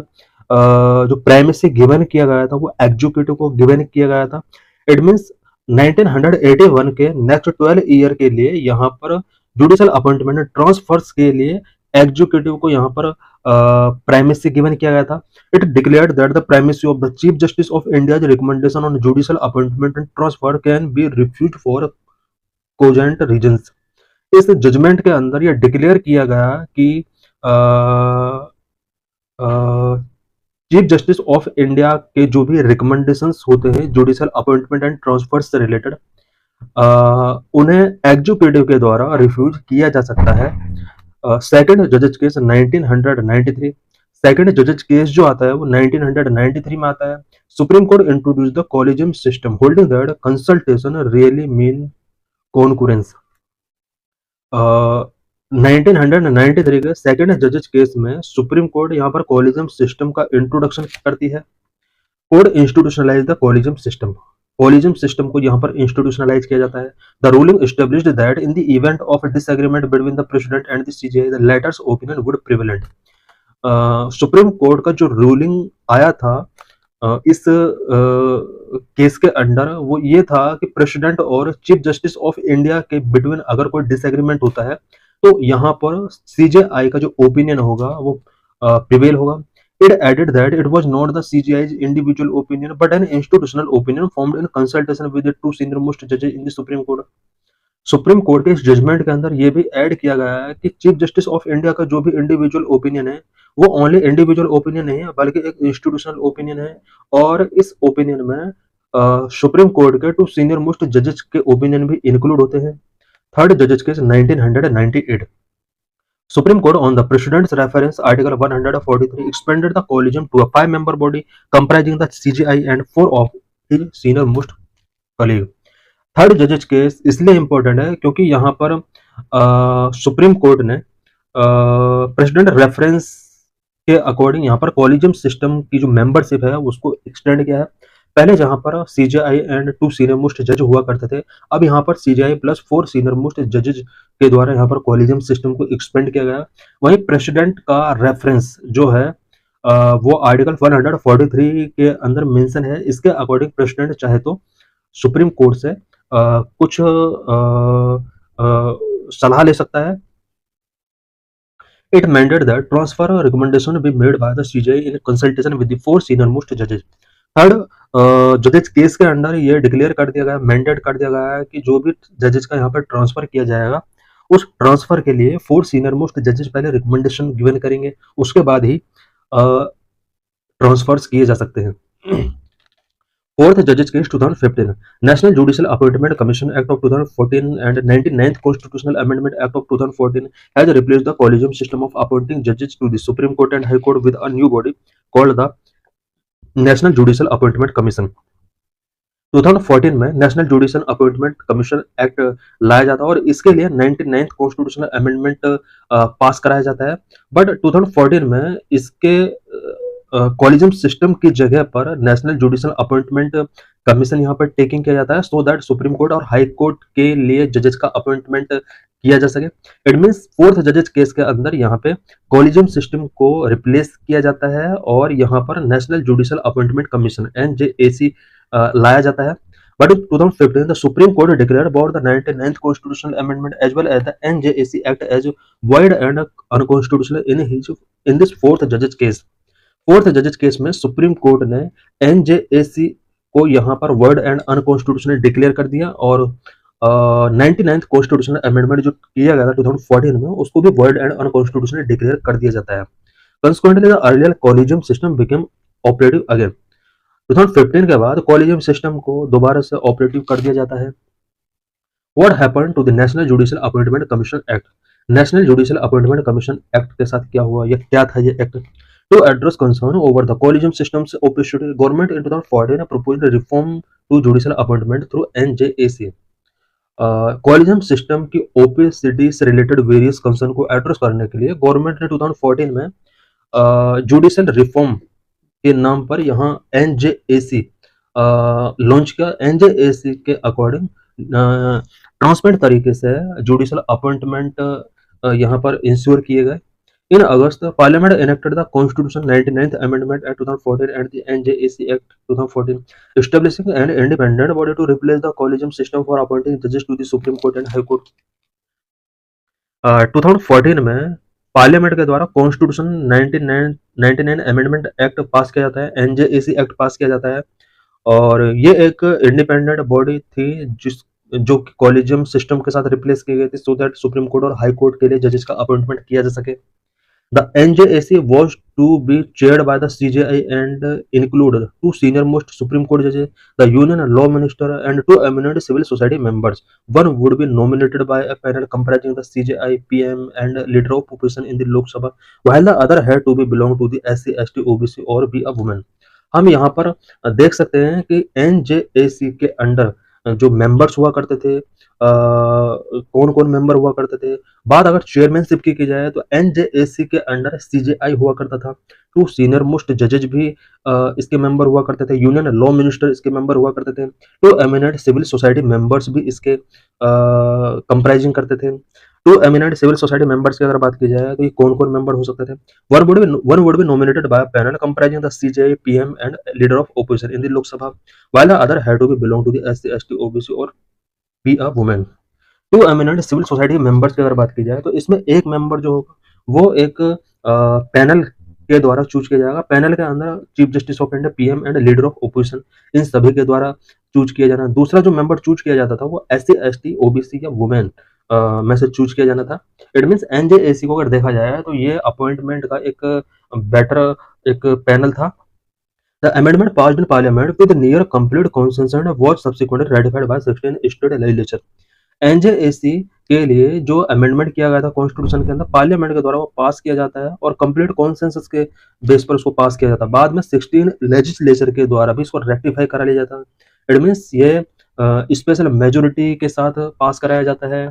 S1: जो primacy given किया गया था वो एग्जीक्यूटिव को गिवन किया गया था। इट मींस 1981 के नेक्स्ट 12 ईयर के लिए यहाँ पर जुडिशियल अपॉइंटमेंट ट्रांसफर्स के लिए एग्जीक्यूटिव को यहाँ पर प्राइमेसी गिवन किया गया था। It declared that the primacy of the chief justice of India's recommendation on judicial appointment and transfer can be refused for cogent reasons. इस जजमेंट के अंदर यह डिक्लेयर किया गया कि चीफ जस्टिस ऑफ इंडिया के जो भी रिकमेंडेशंस होते हैं जुडिशियल अपॉइंटमेंट एंड ट्रांसफर से रिलेटेड, उन्हें एग्जीक्यूटिव के द्वारा रिफ्यूज किया जा सकता है। सेकंड जजेज केस 1993, सेकंड जजेज केस जो आता है वो 1993 में आता है। Supreme court introduce the collegium system holding that consultation really mean concurrence. 1993 के सेकंड जजेज केस में सुप्रीम कोर्ट यहाँ पर कॉलेजियम सिस्टम का इंट्रोडक्शन करती है। Court institutionalise the collegium system, collegium system को यहाँ पर इंस्टीट्यूशनलाइज किया जाता है। The ruling established that in the event of disagreement between the president and the CJI the letters opinion would prevalent. Supreme court का जो रूलिंग आया था इस केस के अंडर वो ये था कि प्रेसिडेंट और चीफ जस्टिस ऑफ इंडिया के बिटवीन अगर कोई डिसएग्रीमेंट होता है तो यहाँ पर सीजेआई का जो ओपिनियन होगा वो प्रिवेल होगा। It added that it was not the CGI's individual opinion but an institutional opinion formed in consultation with the 2 senior most judges in the Supreme Court. Supreme court के इस judgement के अंदर ये भी add किया गया है कि चीफ जस्टिस ऑफ इंडिया का जो भी इंडिविजुअल ओपिनियन है वो ओनली इंडिविजुअल ओपिनियन नहीं है बल्कि एक इंस्टीट्यूशनल ओपिनियन है, और इस ओपिनियन में सुप्रीम कोर्ट के 2 सीनियर मोस्ट जजेस के ओपिनियन भी इंक्लूड होते हैं। थर्ड जजेस case 1998, Supreme Court on the President's reference Article 143 expanded the collegium to a 5-member body comprising the CGI and 4 of his senior most colleague. Third जजेज case इसलिए important है क्योंकि यहाँ पर सुप्रीम कोर्ट ने प्रेसिडेंट रेफरेंस के according यहाँ पर कॉलेजियम सिस्टम की जो मेंबरशिप है उसको एक्सटेंड किया है। पहले जहां पर सीजेआई एंड 2 सीनियर मोस्ट जज हुआ करते थे, अब यहाँ पर सीजेआई प्लस 4 सीनियर मोस्ट जजेज के द्वारा यहाँ पर कॉलेजियम सिस्टम को एक्सपेंड किया गया। वहीं प्रेसिडेंट का रेफरेंस जो है वो आर्टिकल 143 के अंदर मेंशन है। इसके अकॉर्डिंग प्रेसिडेंट चाहे तो सुप्रीम कोर्ट से कुछ सलाह ले सकता है। It mandated that transfer recommendation be made by the CJI in consultation with the 4 senior most judges. Third जजेज केस के अंडर ये डिक्लेयर कर दिया गया, मैंडेट कर दिया गया है कि जो भी जजेज का यहाँ पर ट्रांसफर किया जाएगा उस ट्रांसफर के लिए 4 सीनियर मोस्ट जजेज पहले रिकमेंडेशन गिवन करेंगे, उसके बाद ही ट्रांसफर्स किए जा सकते हैं। फोर्थ जजेज case 2015, national judicial appointment commission act of 2014 and 99th constitutional amendment act of 2014 has replaced the collegium system of appointing जजेज to the supreme court and high court with a new body called the national judicial appointment commission. 2014 में national judicial appointment commission act लाया जाता है और इसके लिए 99th constitutional amendment पास कराया जाता है। बट 2014 में इसके कॉलेजियम सिस्टम की जगह पर नेशनल जुडिशियल अपॉइंटमेंट कमीशन यहाँ पर टेकिंग किया जाता है सो दैट सुप्रीम कोर्ट और हाई कोर्ट के लिए जजेस का अपॉइंटमेंट किया जा सके। इट मींस फोर्थ जजेस केस के अंदर यहाँ पे कॉलेजियम सिस्टम को रिप्लेस किया जाता है और यहाँ पर national judicial appointment commission NJAC लाया जाता है। But in 2015 the supreme court declared about the 99th constitutional amendment as well as the NJAC act as void and unconstitutional in this fourth जजेस केस में सुप्रीम कोर्ट ने NJAC को यहाँ पर word and unconstitutional declare कर दिया, और 99th constitutional amendment जो किया गया था 2014 में, उसको भी वर्ड एंड अनकॉन्स्टिट्यूशनल डिक्लेयर कर दिया जाता है। Consequently the earlier collegium system became operative again. 2015 के बाद कॉलेजियम सिस्टम को दोबारा से ऑपरेटिव कर दिया जाता है। What happened to the national judicial appointment commission act? National judicial appointment commission act के साथ क्या हुआ, ये क्या था ये act? To address concern over the collegium systems operation, government in 2014 proposed a reform to judicial appointment through NJAC। Collegium system की opacity से रिलेटेड वेरियस कंसर्न को एड्रेस करने के लिए गवर्नमेंट ने 2014 में जुडिशियल रिफॉर्म के नाम पर यहाँ एनजेएसी लॉन्च किया। एनजेएसी के अकॉर्डिंग ट्रांसपेरेंट तरीके से जुडिशियल अपॉइंटमेंट यहाँ पर इंश्योर किए गए। In August parliament enacted the constitution 99th amendment act 2014 and the NJAC act 2014 establishing an independent body to replace the collegium system for appointing जजेस to the supreme court and high court. 2014 में parliament के द्वारा constitution 99 amendment act पास किया जाता है, NJAC act पास किया जाता है, और ये एक इंडिपेंडेंट बॉडी थी जो कॉलेजियम सिस्टम के साथ रिप्लेस की गई थी, सो दैट सुप्रीम कोर्ट और हाई कोर्ट के लिए जजेस का अपॉइंटमेंट किया जा सके। The NJAC was to be chaired by the CJI and include two senior-most Supreme Court judges, the Union Law Minister, and two eminent civil society members. One would be nominated by a panel comprising the CJI, PM, and leader of opposition in the Lok Sabha, while the other had to be belong to the SC, ST, OBC or be a woman. हम यहाँ पर देख सकते हैं कि NJAC के under जो members हुआ करते थे, कौन कौन मेंबर हुआ करते थे। बात अगर चेयरमैनशिप की जाए तो एनजेएसी के अंडर सीजेआई हुआ करता था, टू सीनियर मोस्ट जजेज भी इसके मेंबर हुआ करते थे, यूनियन लॉ मिनिस्टर इसके मेंबर हुआ करते थे, two eminent civil society members भी इसके कंप्राइजिंग करते थे। Two eminent civil society members की अगर बात की जाए तो ये कौन कौन मेंबर हो सकते थे? One would be nominated by panel comprising the CJI, PM and leader of opposition in the Lok Sabha, while the other had to be belong to the SC, ST, OBC or be a women. Two eminent civil society members की अगर बात की जाए तो इसमें एक member जो होगा वो एक पैनल के द्वारा चूज किया जाएगा। पैनल के अंदर chief justice of India, PM and leader of opposition, इन सभी के द्वारा चूज किया जाना। दूसरा जो मेंबर चूज किया जाता था वो एससी, एसटी, ओबीसी या वुमेन में से चूज किया जाना था। इट मीन्स एनजेएसी को अगर देखा जाए तो ये अपॉइंटमेंट का एक बेटर एक पैनल था। The amendment passed in Parliament with near complete consensus and was subsequently ratified by 16 state legislature। NJAC के लिए जो अमेंडमेंट किया गया था कॉन्स्टिट्यूशन के अंदर, पार्लियामेंट के द्वारा वो पास किया जाता है और कंप्लीट कॉन्सेंसस के बेस पर उसको पास किया जाता है। बाद में 16 लेजिस्लेचर के द्वारा भी इसको रेक्टिफाई करा लिया जाता है। इट मीन्स ये स्पेशल मेजोरिटी के साथ पास कराया जाता है।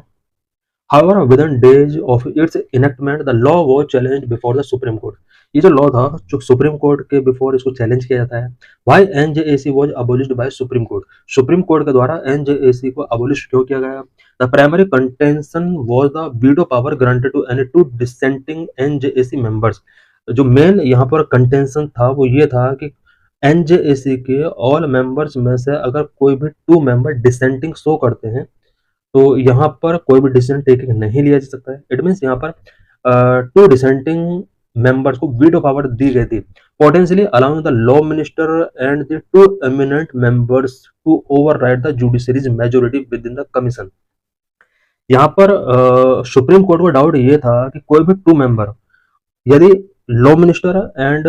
S1: However, within days of its enactment, the law was challenged before the Supreme Court। ये जो लॉ था जो सुप्रीम कोर्ट के बिफोर इसको चैलेंज किया जाता है। Why NJAC was abolished by Supreme Court? Supreme court के द्वारा NJAC को अबोलिश क्यों किया गया? The primary contention was the veto power granted to any two dissenting NJAC members। जो मेन यहाँ पर कंटेंशन था वो ये था कि NJAC के ऑल मेंबर्स में से अगर कोई भी टू मेंबर डिसेंटिंग शो करते हैं तो यहाँ पर कोई भी डिसीजन टेकिंग नहीं लिया जा सकता है। इट मीन्स यहाँ पर टू डिसेंटिंग मेंबर्स को वीटो पावर दी गई थी, potentially allowing the law minister and the two eminent members to override the judiciary's majority within the commission. यहाँ पर सुप्रीम कोर्ट को डाउट ये था कि कोई भी टू मेंबर यदि law minister and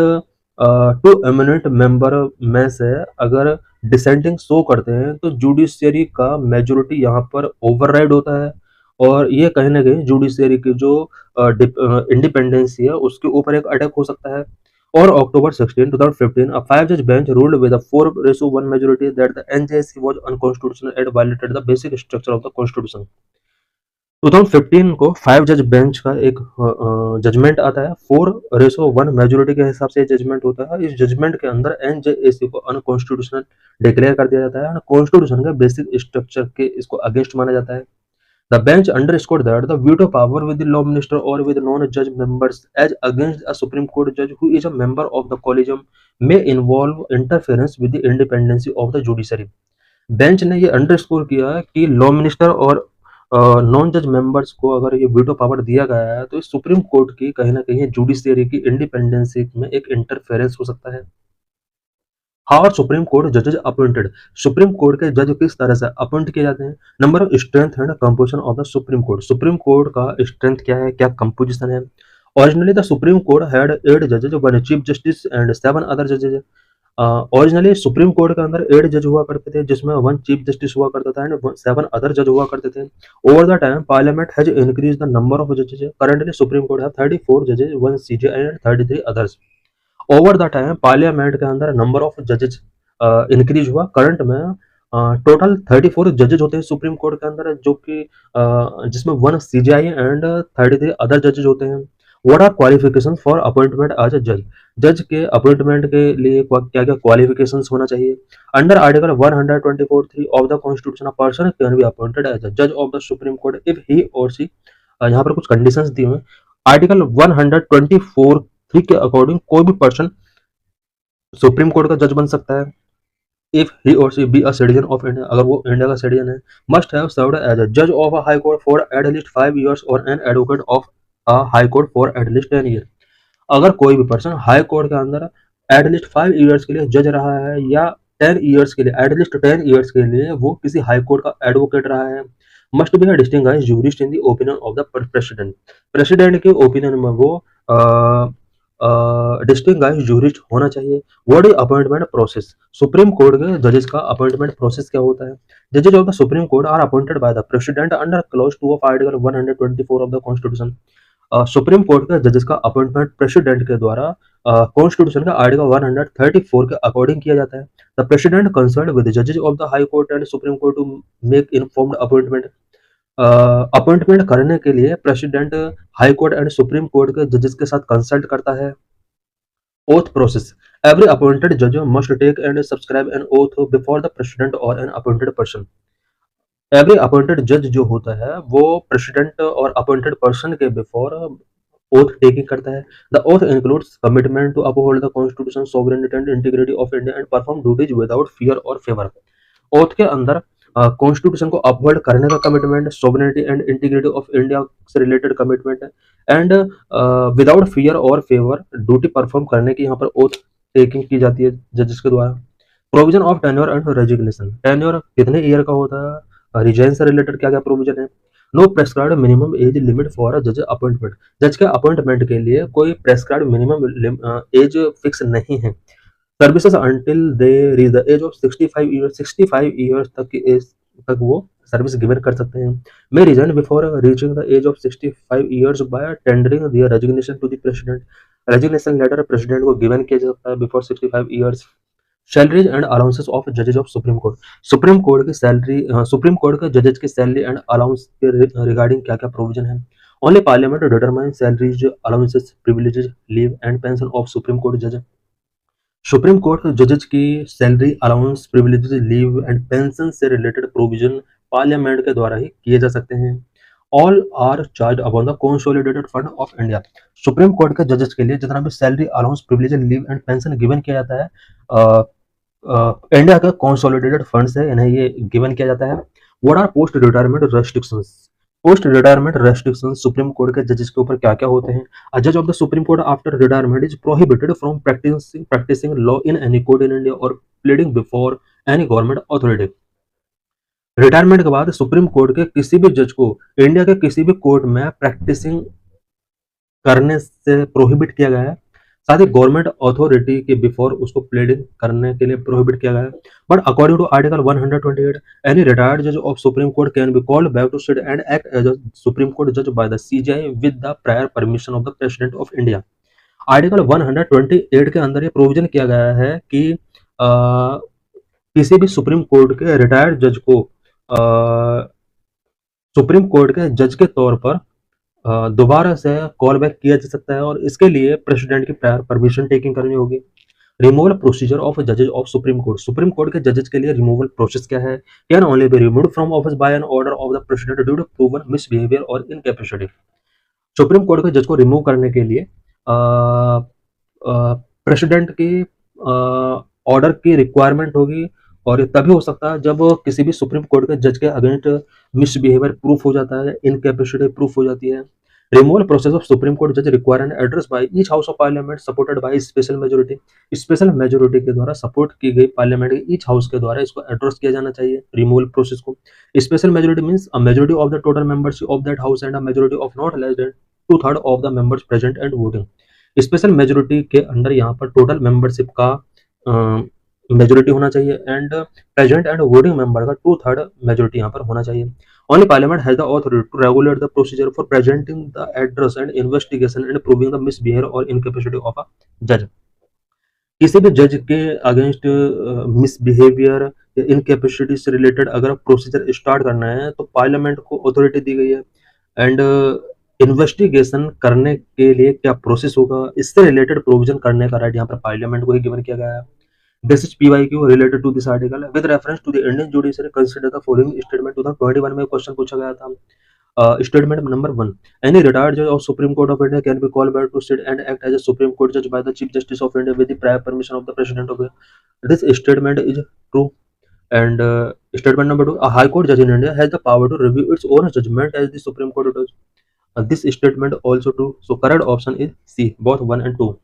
S1: two eminent member में से अगर डिसेंटिंग शो करते हैं तो जुडिशियरी का मेजोरिटी यहाँ पर ओवरराइड होता है, और ये कहीं ना कहीं जुडिशियरी की जो इंडिपेंडेंसी है उसके ऊपर एक अटैक हो सकता है। और अक्टूबर 16, 2015 a 5-judge bench ruled with a 4:1 majority that the NJAC was unconstitutional and violated the basic structure of the constitution। 2015 को 5 जज बेंच का एक जजमेंट आता है, 4:1 मेजोरिटी के हिसाब से जजमेंट होता है। इस जजमेंट के अंदर एनजेएसी को अनकॉन्स्टिट्यूशनल डिक्लेयर कर दिया जाता है, कॉन्स्टिट्यूशन के बेसिक स्ट्रक्चर के इसको अगेंस्ट माना जाता है। The bench underscored that the veto power with the law minister or with non-judge members as against a Supreme Court judge who is a member of the collegium may involve interference with the independency of the judiciary. Bench ने ये underscore किया कि law minister और non जज members को अगर ये veto power दिया गया है तो इस सुप्रीम कोर्ट की कहीं ना कहीं जुडिशियरी की इंडिपेंडेंसी में एक इंटरफेरेंस हो सकता है। हाउ आर सुप्रीम कोर्ट जजेज अपॉइंटेड? सुप्रीम कोर्ट के जज किस तरह से अपॉइंट किए जाते हैं? Number of strength and composition of the supreme court का स्ट्रेंथ क्या है, क्या कंपोजिशन है? Originally the supreme court had 8 जजेज, 1 चीफ जस्टिस एंड 7 अदर जजेज। ओरिजिनली सुप्रीम कोर्ट के अंदर 8 जज हुआ करते थे जिसमें 1 चीफ जस्टिस हुआ करता था एंड 7 अदर जज हुआ करते थे। Over the time parliament has increase the number of जजेज। करंटली सुप्रीम कोर्ट हैव 34 जजेज, 1 CJ and 33 others. Over the time parliament के अंदर नंबर ऑफ जजेज इंक्रीज हुआ। करंट में टोटल 34 जजेज होते हैं सुप्रीम कोर्ट के अंदर, जो कि जिसमें 1 सीजीआई एंड 33 अदर जजेज होते हैं। What are qualification for appointment as a जज? जज के अपॉइंटमेंट के लिए क्या क्या क्वालिफिकेशंस होना चाहिए? Under article 124(3) of the constitution a person can be appointed as a जज of the supreme court if he or she, यहाँ पर कुछ कंडीशंस दी हुई हैं। आर्टिकल 124(3) के अकॉर्डिंग कोई भी पर्सन सुप्रीम कोर्ट का जज बन सकता है if he or she be a citizen of India, अगर वो इंडिया का सिटीजन है। Must have served as a जज of a high court for at least 5 years or an advocate of a high court for at least 10 years। अगर कोई भी person high court के अंदर एट लीस्ट 5 years के लिए जज रहा है या 10 years के लिए, एट लीस्ट 10 years के लिए वो किसी हाई कोर्ट का एडवोकेट रहा है, must be a distinguished jurist in the opinion of the president. President के ओपिनियन में वो डिस्टिंग्विश्ड जूरिस्ट होना चाहिए। What is appointment process? Supreme court के जजेस का अपॉइंटमेंट प्रोसेस क्या होता है? जजेस of the supreme court are appointed by the president under clause 2 of article 124 of the constitution. Supreme court के जजेस का अपॉइंटमेंट प्रेसिडेंट के द्वारा कॉन्स्टिट्यूशन का आर्टिकल 134 के अकॉर्डिंग किया जाता है। द प्रेसिडेंट कंसल्ट विद जजेस of the high court and supreme court to make informed appointment. Appointment करने के लिए president high court and supreme court के जजेस के साथ कंसल्ट करता है। ओथ प्रोसेस, एवरी अपॉइंटेड जज must take and subscribe an oath before the president or an appointed person. Every appointed जज जो होता है वो प्रेसिडेंट और अपॉइंटेड पर्सन के बिफोर ओथ टेकिंग करता है। The oath includes commitment to uphold the constitution, sovereignty and integrity of India and perform duties without fear or favour. Oath के अंदर कॉन्स्टिट्यूशन को अपहोल्ड करने का commitment, sovereignty and integrity of India से related commitment and without fear or favour duty perform करने की यहाँ पर ओथ टेकिंग की जाती है जजेस के द्वारा। Provision of tenure and resignation, tenure कितने ईयर का होता है, रिजाइन से रिलेटेड क्या क्या प्रोविजन है। No prescribed minimum age limit for a जज अपॉइंटमेंट, जज के अपॉइंटमेंट के लिए कोई प्रेस्क्राइब्ड मिनिमम एज फिक्स नहीं है। Services until they reach the age of 65 years, 65 years तक की एज तक वो सर्विस गिवन कर सकते हैं। May resign before reaching the age of 65 years by tendering their resignation to the president, resignation letter president को गिवन किया जा सकता है before 65 years. Salaries and allowances of जजेज of supreme court, supreme court की सैलरी, सुप्रीम कोर्ट के जजेज की सैलरी एंड अलाउंस के रिगार्डिंग क्या क्या प्रोविजन है। Only parliament determine salaries, allowances, privileges, leave and pension of supreme court जज। सुप्रीम कोर्ट के जजेज की salary, allowance, privileges, leave and pension से रिलेटेड प्रोविजन पार्लियामेंट के द्वारा ही किए जा सकते हैं। All are charge upon the consolidated fund of India, supreme court के जजेस के लिए जितना भी salary, allowance, privilege, leave and pension given किया जाता है इंडिया का कंसोलिडेटेड फंड से इन्हें ये गिवन किया जाता है। What R post retirement restrictions, post retirement restriction supreme court के जजेस के ऊपर क्या क्या होते हैं। अ जज of the supreme court after retirement is prohibited from practising law in any court in India or pleading before any government authority. Retirement के बाद सुप्रीम कोर्ट के किसी भी जज को इंडिया के किसी भी कोर्ट में प्रैक्टिसिंग करने से प्रोहिबिट किया गया है। साथ ही गवर्नमेंट अथॉरिटी के बिफोर उसको प्लीडिंग करने के लिए प्रोहिबिट किया गया है। But according to article 128 any retired जज of supreme court can be called back to sit and act as a supreme court जज by the CGI with the prior permission of the president of India. Article 128 के अंदर ये provision किया गया है कि किसी भी सुप्रीम कोर्ट के रिटायर्ड जज को सुप्रीम कोर्ट के जज के तौर पर दोबारा से कॉल बैक किया जा सकता है और इसके लिए प्रेसिडेंट की प्रायर परमिशन टेकिंग करनी होगी। रिमूवल प्रोसीजर ऑफ जजेस of supreme court, supreme court के जजेस के लिए रिमूवल प्रोसेस क्या है? Can only be removed from office by an order of the president due to proven misbehaviour और इनकैपेसिटी। सुप्रीम कोर्ट के जज को रिमूव करने के लिए प्रेसिडेंट की ऑर्डर की रिक्वायरमेंट होगी, और ये तभी हो सकता है जब किसी भी सुप्रीम कोर्ट के जज के अगेंस्ट मिसबिहेवियर प्रूफ हो जाता है, इनकैपेसिटी प्रूफ हो जाती है। Removal process of supreme court जज require an address by each house of parliament supported by special majority, special majority के द्वारा सपोर्ट की गई पार्लियामेंट के ईच हाउस के द्वारा इसको एड्रेस किया जाना चाहिए रिमूवल प्रोसेस को। Special majority means a majority of the total membership of that house and a majority of not less than 2/3 of the members present and voting. Special majority के under यहाँ पर total membership का majority होना चाहिए and present and voting member का 2/3 majority यहाँ पर होना चाहिए। Only Parliament has the authority to regulate the procedure for presenting the address and investigation and proving the misbehavior or incapacity of a judge। किसी भी जज के अगेंस्ट मिसबिहेवियर या इनकैपेसिटी से रिलेटेड अगर प्रोसीजर स्टार्ट करना है तो पार्लियामेंट को अथॉरिटी दी गई है। एंड इन्वेस्टिगेशन करने के लिए क्या प्रोसेस होगा, इससे रिलेटेड प्रोविजन करने का राइट यहाँ पर पार्लियामेंट को ही गिवन किया गया है। This is PYQ related to this article with reference to the Indian judiciary consider the following statement. 2021 में क्वेश्चन पूछा गया था। स्टेटमेंट नंबर 1, एनी रिटायर्ड जज of supreme court of India can be called back to sit and act as a supreme court जज bye the chief justice of India with the prior permission of the president of India. This statement is true. And statement number 2, a high court judge in India has the power to review its own judgment as the Supreme Court does। This statement also true, so correct option is C, both 1 and 2।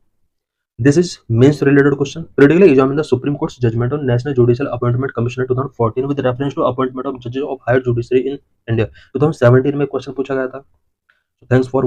S1: This is mains related question. Critically examine the Supreme Court's judgment on National Judicial Appointment Commission 2014 with reference to appointment of judges of higher judiciary in India। 2017 में question पूछा गया था। Thanks for